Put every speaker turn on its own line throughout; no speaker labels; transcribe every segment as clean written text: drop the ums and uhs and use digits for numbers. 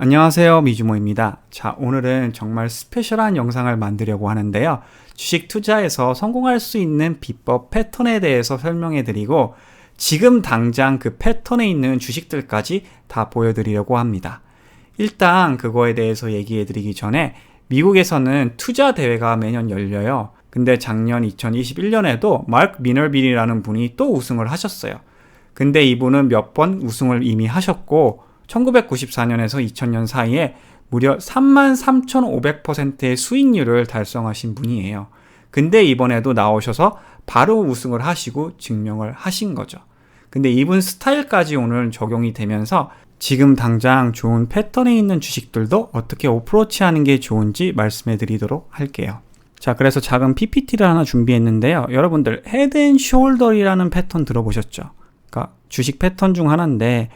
안녕하세요, 미주모입니다. 자, 오늘은 정말 스페셜한 영상을 만들려고 하는데요. 주식 투자에서 성공할 수 있는 비법 패턴에 대해서 설명해 드리고 지금 당장 그 패턴에 있는 주식들까지 다 보여드리려고 합니다. 일단 그거에 대해서 얘기해 드리기 전에 미국에서는 투자 대회가 매년 열려요. 근데 작년 2021년에도 마크 미너빌이라는 분이 또 우승을 하셨어요. 근데 이분은 몇 번 우승을 이미 하셨고 1994년에서 2000년 사이에 무려 33,500%의 수익률을 달성하신 분이에요. 근데 이번에도 나오셔서 바로 우승을 하시고 증명을 하신 거죠. 근데 이분 스타일까지 오늘 적용이 되면서 지금 당장 좋은 패턴에 있는 주식들도 어떻게 어프로치하는 게 좋은지 말씀해 드리도록 할게요. 자, 그래서 작은 PPT를 하나 준비했는데요. 여러분들 헤드 앤 숄더이라는 패턴 들어보셨죠? 그러니까 주식 패턴 중 하나인데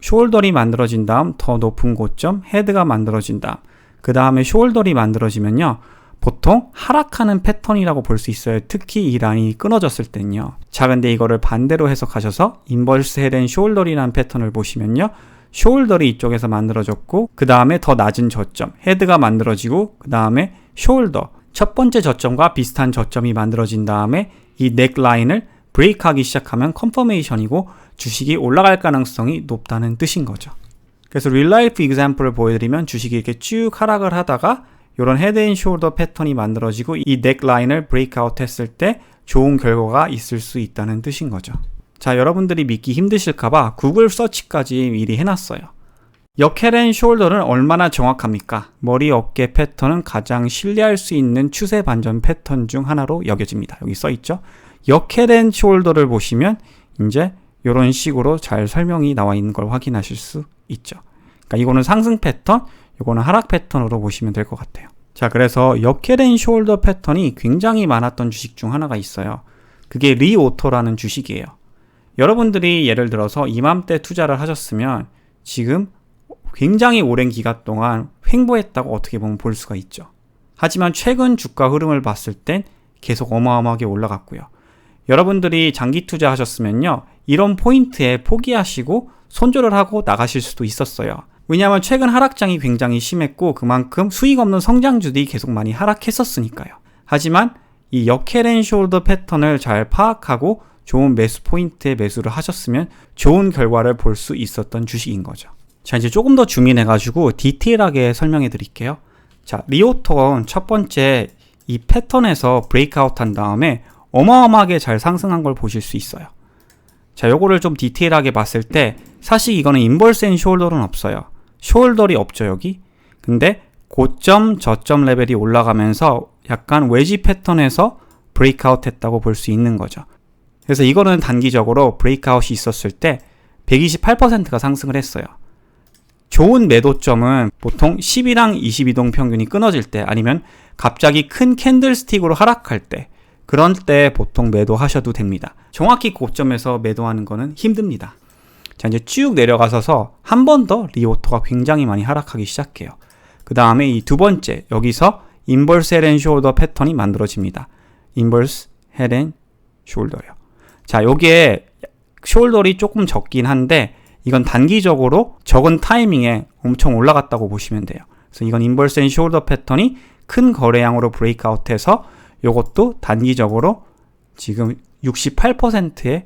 숄더이 만들어진 다음 더 높은 고점 헤드가 만들어진 다음 그 다음에 숄더이 만들어지면요 보통 하락하는 패턴이라고 볼 수 있어요. 특히 이 라인이 끊어졌을 땐요. 자, 근데 이거를 반대로 해석하셔서 인버스 헤드 앤 숄더이라는 패턴을 보시면요 숄더이 이쪽에서 만들어졌고 그 다음에 더 낮은 저점 헤드가 만들어지고 그 다음에 숄더 첫 번째 저점과 비슷한 저점이 만들어진 다음에 이 넥라인을 브레이크하기 시작하면 컨퍼메이션이고 주식이 올라갈 가능성이 높다는 뜻인 거죠. 그래서 릴라이프 example을 보여드리면 주식이 이렇게 쭉 하락을 하다가 이런 헤드 앤 숄더 패턴이 만들어지고 이 넥라인을 브레이크아웃 했을 때 좋은 결과가 있을 수 있다는 뜻인 거죠. 자, 여러분들이 믿기 힘드실까봐 구글 서치까지 미리 해놨어요. 역 헤드 앤 숄더는 얼마나 정확합니까? 머리 어깨 패턴은 가장 신뢰할 수 있는 추세 반전 패턴 중 하나로 여겨집니다. 여기 써있죠? 역 헤드 앤 숄더를 보시면 이제 이런 식으로 잘 설명이 나와 있는 걸 확인하실 수 있죠. 그러니까 이거는 상승 패턴, 이거는 하락 패턴으로 보시면 될 것 같아요. 자, 그래서 역 헤드 앤 숄더 패턴이 굉장히 많았던 주식 중 하나가 있어요. 그게 리오토라는 주식이에요. 여러분들이 예를 들어서 이맘때 투자를 하셨으면 지금 굉장히 오랜 기간 동안 횡보했다고 어떻게 보면 볼 수가 있죠. 하지만 최근 주가 흐름을 봤을 땐 계속 어마어마하게 올라갔고요. 여러분들이 장기 투자하셨으면요 이런 포인트에 포기하시고 손절을 하고 나가실 수도 있었어요. 왜냐하면 최근 하락장이 굉장히 심했고 그만큼 수익 없는 성장주들이 계속 많이 하락했었으니까요. 하지만 이 역 헤드 앤 숄더 패턴을 잘 파악하고 좋은 매수 포인트에 매수를 하셨으면 좋은 결과를 볼 수 있었던 주식인 거죠. 자, 이제 조금 더 줌인해가지고 디테일하게 설명해 드릴게요. 자, 리오토는 첫 번째 이 패턴에서 브레이크아웃 한 다음에 어마어마하게 잘 상승한 걸 보실 수 있어요. 자, 요거를 좀 디테일하게 봤을 때 사실 이거는 인버스 앤 숄더는 없어요. 숄더이 없죠, 여기. 근데 고점, 저점 레벨이 올라가면서 약간 외지 패턴에서 브레이크아웃 했다고 볼 수 있는 거죠. 그래서 이거는 단기적으로 브레이크아웃이 있었을 때 128%가 상승을 했어요. 좋은 매도점은 보통 10이랑 22동 평균이 끊어질 때 아니면 갑자기 큰 캔들스틱으로 하락할 때 그런 때 보통 매도하셔도 됩니다. 정확히 고점에서 매도하는 거는 힘듭니다. 자, 이제 쭉 내려가서서 한 번 더 리오토가 굉장히 많이 하락하기 시작해요. 그 다음에 이 두 번째 여기서 인버스 헤드 앤 숄더 패턴이 만들어집니다. 인버스 헤드 앤 숄더요. 자, 요게 숄더이 조금 적긴 한데 이건 단기적으로 적은 타이밍에 엄청 올라갔다고 보시면 돼요. 그래서 이건 인버스 앤 숄더 패턴이 큰 거래량으로 브레이크아웃해서 요것도 단기적으로 지금 68%의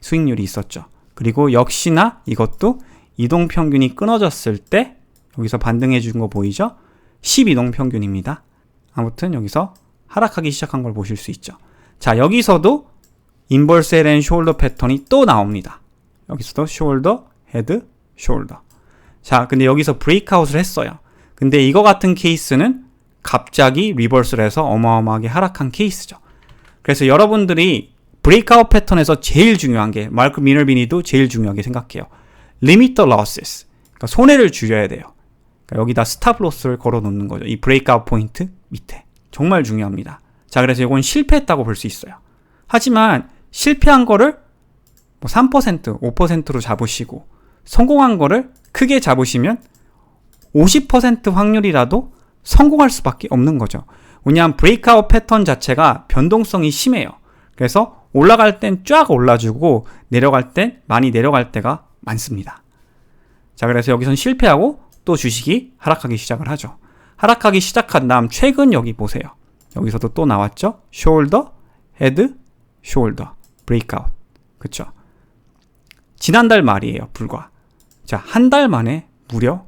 수익률이 있었죠. 그리고 역시나 이것도 이동평균이 끊어졌을 때 여기서 반등해 준 거 보이죠? 12동평균입니다. 아무튼 여기서 하락하기 시작한 걸 보실 수 있죠. 자, 여기서도 인버스 헤드 앤 숄더 패턴이 또 나옵니다. 여기서도 숄더, 헤드, 숄더. 자, 근데 여기서 브레이크아웃을 했어요. 근데 이거 같은 케이스는 갑자기 리버스를 해서 어마어마하게 하락한 케이스죠. 그래서 여러분들이 브레이크아웃 패턴에서 제일 중요한 게 마크 미너빌도 제일 중요하게 생각해요. Limit the losses. 그러니까 손해를 줄여야 돼요. 그러니까 여기다 스탑 로스를 걸어 놓는 거죠. 이 브레이크아웃 포인트 밑에. 정말 중요합니다. 자, 그래서 이건 실패했다고 볼 수 있어요. 하지만 실패한 거를 3%, 5%로 잡으시고 성공한 거를 크게 잡으시면 50% 확률이라도 성공할 수밖에 없는 거죠. 왜냐하면 브레이크아웃 패턴 자체가 변동성이 심해요. 그래서 올라갈 땐 쫙 올라주고 내려갈 땐 많이 내려갈 때가 많습니다. 자, 그래서 여기선 실패하고 또 주식이 하락하기 시작을 하죠. 하락하기 시작한 다음 최근 여기 보세요. 여기서도 또 나왔죠. 숄더, 헤드, 숄더, 브레이크아웃. 그쵸? 지난달 말이에요. 불과. 자, 한 달 만에 무려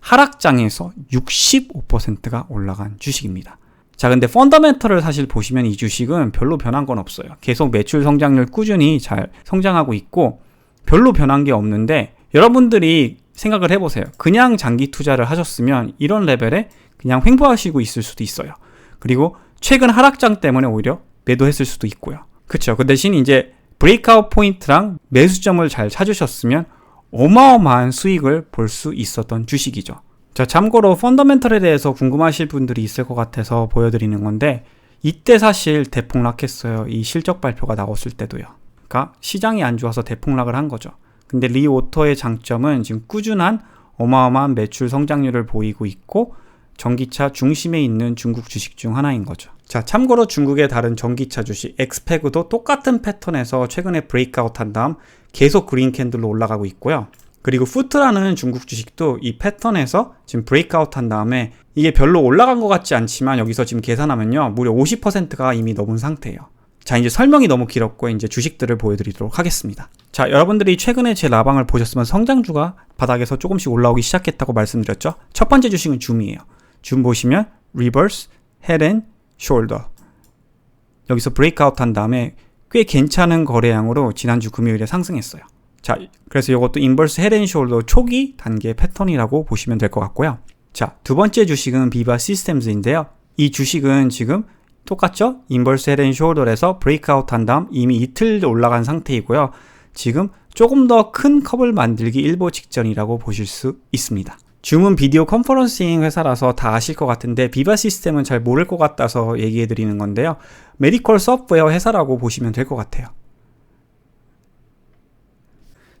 하락장에서 65%가 올라간 주식입니다. 자, 근데 펀더멘털을 사실 보시면 이 주식은 별로 변한 건 없어요. 계속 매출 성장률 꾸준히 잘 성장하고 있고 별로 변한 게 없는데 여러분들이 생각을 해보세요. 그냥 장기 투자를 하셨으면 이런 레벨에 그냥 횡보하시고 있을 수도 있어요. 그리고 최근 하락장 때문에 오히려 매도했을 수도 있고요. 그쵸? 그 대신 이제 브레이크아웃 포인트랑 매수점을 잘 찾으셨으면 어마어마한 수익을 볼 수 있었던 주식이죠. 자, 참고로 펀더멘털에 대해서 궁금하실 분들이 있을 것 같아서 보여드리는 건데 이때 사실 대폭락했어요. 이 실적 발표가 나왔을 때도요. 그러니까 시장이 안 좋아서 대폭락을 한 거죠. 근데 리오토의 장점은 지금 꾸준한 어마어마한 매출 성장률을 보이고 있고 전기차 중심에 있는 중국 주식 중 하나인 거죠. 자, 참고로 중국의 다른 전기차 주식 엑스페그도 똑같은 패턴에서 최근에 브레이크아웃 한 다음 계속 그린 캔들로 올라가고 있고요. 그리고 푸트라는 중국 주식도 이 패턴에서 지금 브레이크아웃 한 다음에 이게 별로 올라간 것 같지 않지만 여기서 지금 계산하면요 무려 50%가 이미 넘은 상태예요. 자, 이제 설명이 너무 길었고 이제 주식들을 보여드리도록 하겠습니다. 자, 여러분들이 최근에 제 라방을 보셨으면 성장주가 바닥에서 조금씩 올라오기 시작했다고 말씀드렸죠. 첫 번째 주식은 줌이에요. 줌 보시면 리버스, 헤드 앤 숄더 여기서 브레이크아웃 한 다음에 꽤 괜찮은 거래량으로 지난주 금요일에 상승했어요. 자, 그래서 이것도 인버스 헤드 앤 숄더 초기 단계 패턴이라고 보시면 될 것 같고요. 자, 두 번째 주식은 비바 시스템즈인데요. 이 주식은 지금 똑같죠? 인버스 헤드 앤 숄더에서 브레이크아웃 한 다음 이미 이틀 올라간 상태이고요. 지금 조금 더 큰 컵을 만들기 일보 직전이라고 보실 수 있습니다. 줌은 비디오 컨퍼런싱 회사라서 다 아실 것 같은데 비바 시스템은 잘 모를 것 같아서 얘기해 드리는 건데요. 메디컬 소프트웨어 회사라고 보시면 될 것 같아요.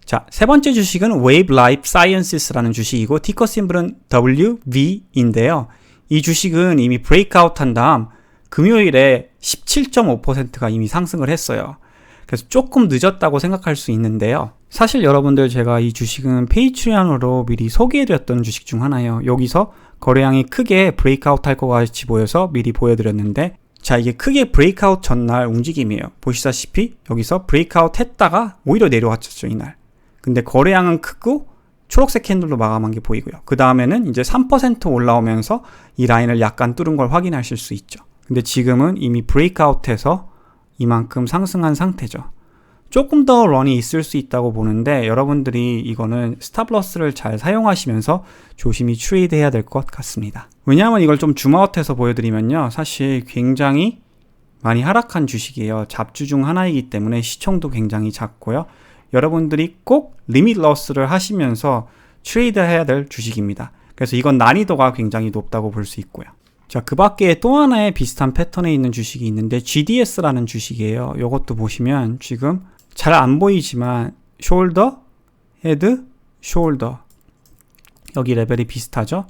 자, 세 번째 주식은 웨이브 라이프 사이언시스라는 주식이고 티커 심볼은 WV인데요. 이 주식은 이미 브레이크아웃 한 다음 금요일에 17.5%가 이미 상승을 했어요. 그래서 조금 늦었다고 생각할 수 있는데요. 사실 여러분들 제가 이 주식은 페이트리언으로 미리 소개해드렸던 주식 중 하나예요. 여기서 거래량이 크게 브레이크아웃 할 것 같이 보여서 미리 보여드렸는데 자, 이게 크게 브레이크아웃 전날 움직임이에요. 보시다시피 여기서 브레이크아웃 했다가 오히려 내려왔죠, 이날. 근데 거래량은 크고 초록색 캔들로 마감한 게 보이고요. 그 다음에는 이제 3% 올라오면서 이 라인을 약간 뚫은 걸 확인하실 수 있죠. 근데 지금은 이미 브레이크아웃해서 이만큼 상승한 상태죠. 조금 더 런이 있을 수 있다고 보는데 여러분들이 이거는 스탑로스를 잘 사용하시면서 조심히 트레이드 해야 될 것 같습니다. 왜냐하면 이걸 좀 줌아웃해서 보여드리면요. 사실 굉장히 많이 하락한 주식이에요. 잡주 중 하나이기 때문에 시총도 굉장히 작고요. 여러분들이 꼭 리밋 러스를 하시면서 트레이드 해야 될 주식입니다. 그래서 이건 난이도가 굉장히 높다고 볼 수 있고요. 자, 그 밖에 또 하나의 비슷한 패턴에 있는 주식이 있는데 GDS라는 주식이에요. 이것도 보시면 지금 잘 안 보이지만 숄더, 헤드, 숄더 여기 레벨이 비슷하죠.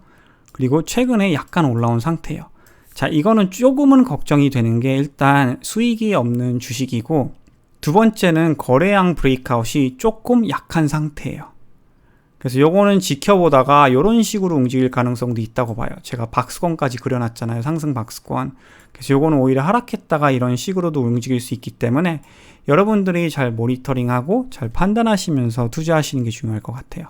그리고 최근에 약간 올라온 상태예요. 자, 이거는 조금은 걱정이 되는 게 일단 수익이 없는 주식이고 두 번째는 거래량 브레이크아웃이 조금 약한 상태예요. 그래서 요거는 지켜보다가 이런 식으로 움직일 가능성도 있다고 봐요. 제가 박스권까지 그려놨잖아요. 상승 박스권. 그래서 요거는 오히려 하락했다가 이런 식으로도 움직일 수 있기 때문에 여러분들이 잘 모니터링하고 잘 판단하시면서 투자하시는 게 중요할 것 같아요.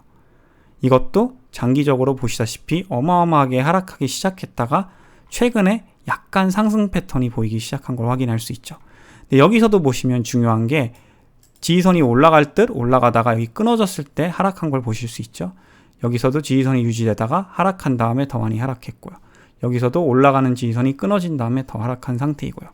이것도 장기적으로 보시다시피 어마어마하게 하락하기 시작했다가 최근에 약간 상승 패턴이 보이기 시작한 걸 확인할 수 있죠. 근데 여기서도 보시면 중요한 게 지지선이 올라갈 듯 올라가다가 여기 끊어졌을 때 하락한 걸 보실 수 있죠. 여기서도 지지선이 유지되다가 하락한 다음에 더 많이 하락했고요. 여기서도 올라가는 지지선이 끊어진 다음에 더 하락한 상태이고요.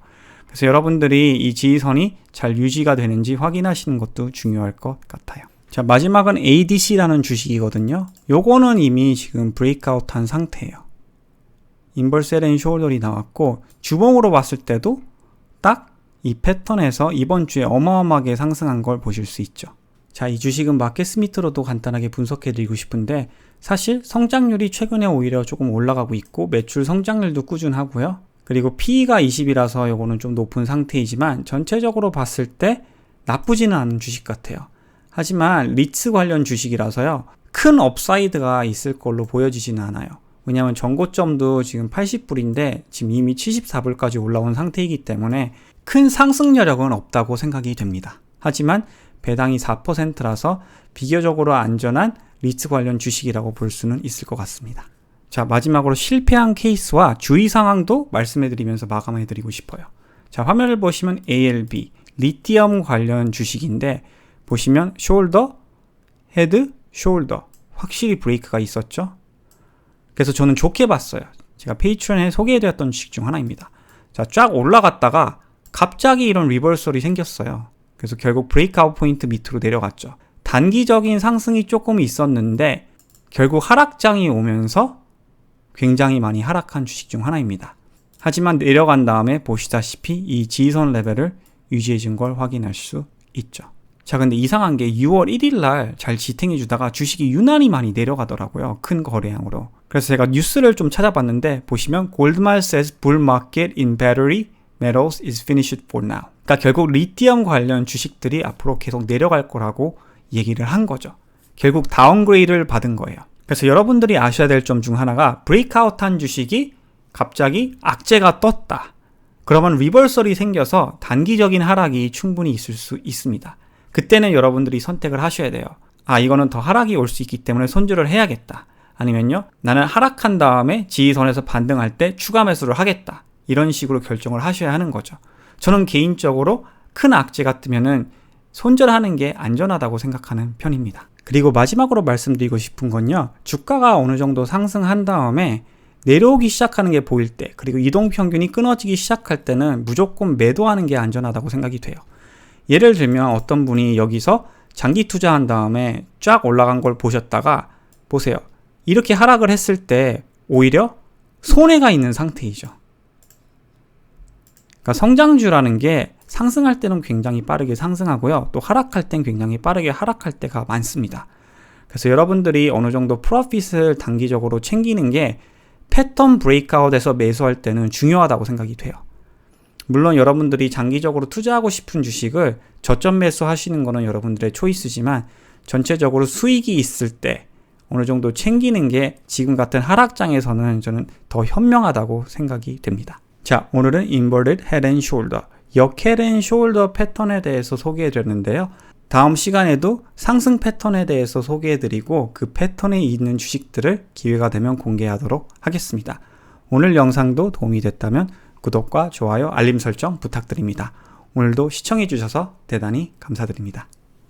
그래서 여러분들이 이 지지선이 잘 유지가 되는지 확인하시는 것도 중요할 것 같아요. 자, 마지막은 ADC라는 주식이거든요. 요거는 이미 지금 브레이크아웃 한 상태예요. 인버스 헤드 앤 숄더이 나왔고 주봉으로 봤을 때도 딱 이 패턴에서 이번 주에 어마어마하게 상승한 걸 보실 수 있죠. 자, 이 주식은 마켓 스미트로도 간단하게 분석해 드리고 싶은데 사실 성장률이 최근에 오히려 조금 올라가고 있고 매출 성장률도 꾸준하고요. 그리고 PE가 20이라서 요거는 좀 높은 상태이지만 전체적으로 봤을 때 나쁘지는 않은 주식 같아요. 하지만 리츠 관련 주식이라서요. 큰 업사이드가 있을 걸로 보여지지는 않아요. 왜냐하면 전고점도 지금 80불인데 지금 이미 74불까지 올라온 상태이기 때문에 큰 상승 여력은 없다고 생각이 됩니다. 하지만 배당이 4%라서 비교적으로 안전한 리츠 관련 주식이라고 볼 수는 있을 것 같습니다. 자, 마지막으로 실패한 케이스와 주의 상황도 말씀해드리면서 마감해드리고 싶어요. 자, 화면을 보시면 ALB, 리티엄 관련 주식인데 보시면 숄더, 헤드, 숄더 확실히 브레이크가 있었죠. 그래서 저는 좋게 봤어요. 제가 페이트론에 소개해드렸던 주식 중 하나입니다. 자, 쫙 올라갔다가 갑자기 이런 리버설이 생겼어요. 그래서 결국 브레이크아웃 포인트 밑으로 내려갔죠. 단기적인 상승이 조금 있었는데 결국 하락장이 오면서 굉장히 많이 하락한 주식 중 하나입니다. 하지만 내려간 다음에 보시다시피 이 지지선 레벨을 유지해 준 걸 확인할 수 있죠. 자, 근데 이상한 게 6월 1일 날 잘 지탱해 주다가 주식이 유난히 많이 내려가더라고요. 큰 거래량으로. 그래서 제가 뉴스를 좀 찾아봤는데 보시면 Goldman says bull market in battery metals is finished for now. 그러니까 결국 리티엄 관련 주식들이 앞으로 계속 내려갈 거라고 얘기를 한 거죠. 결국 다운그레이드를 받은 거예요. 그래서 여러분들이 아셔야 될 점 중 하나가 브레이크아웃한 주식이 갑자기 악재가 떴다. 그러면 리버설이 생겨서 단기적인 하락이 충분히 있을 수 있습니다. 그때는 여러분들이 선택을 하셔야 돼요. 아, 이거는 더 하락이 올 수 있기 때문에 손절을 해야겠다. 아니면요, 나는 하락한 다음에 지지선에서 반등할 때 추가 매수를 하겠다. 이런 식으로 결정을 하셔야 하는 거죠. 저는 개인적으로 큰 악재가 뜨면은 손절하는 게 안전하다고 생각하는 편입니다. 그리고 마지막으로 말씀드리고 싶은 건요, 주가가 어느 정도 상승한 다음에 내려오기 시작하는 게 보일 때, 그리고 이동평균이 끊어지기 시작할 때는 무조건 매도하는 게 안전하다고 생각이 돼요. 예를 들면 어떤 분이 여기서 장기 투자한 다음에 쫙 올라간 걸 보셨다가 보세요. 이렇게 하락을 했을 때 오히려 손해가 있는 상태이죠. 그러니까 성장주라는 게 상승할 때는 굉장히 빠르게 상승하고요. 또 하락할 땐 굉장히 빠르게 하락할 때가 많습니다. 그래서 여러분들이 어느 정도 프로핏을 단기적으로 챙기는 게 패턴 브레이크아웃에서 매수할 때는 중요하다고 생각이 돼요. 물론 여러분들이 장기적으로 투자하고 싶은 주식을 저점 매수하시는 거는 여러분들의 초이스지만 전체적으로 수익이 있을 때 어느 정도 챙기는 게 지금 같은 하락장에서는 저는 더 현명하다고 생각이 됩니다. 자, 오늘은 Inverted Head and Shoulder, 역 헤드 앤 숄더 패턴에 대해서 소개해드렸는데요. 다음 시간에도 상승 패턴에 대해서 소개해드리고 그 패턴에 있는 주식들을 기회가 되면 공개하도록 하겠습니다. 오늘 영상도 도움이 됐다면 구독과 좋아요, 알림 설정 부탁드립니다. 오늘도 시청해주셔서 대단히 감사드립니다.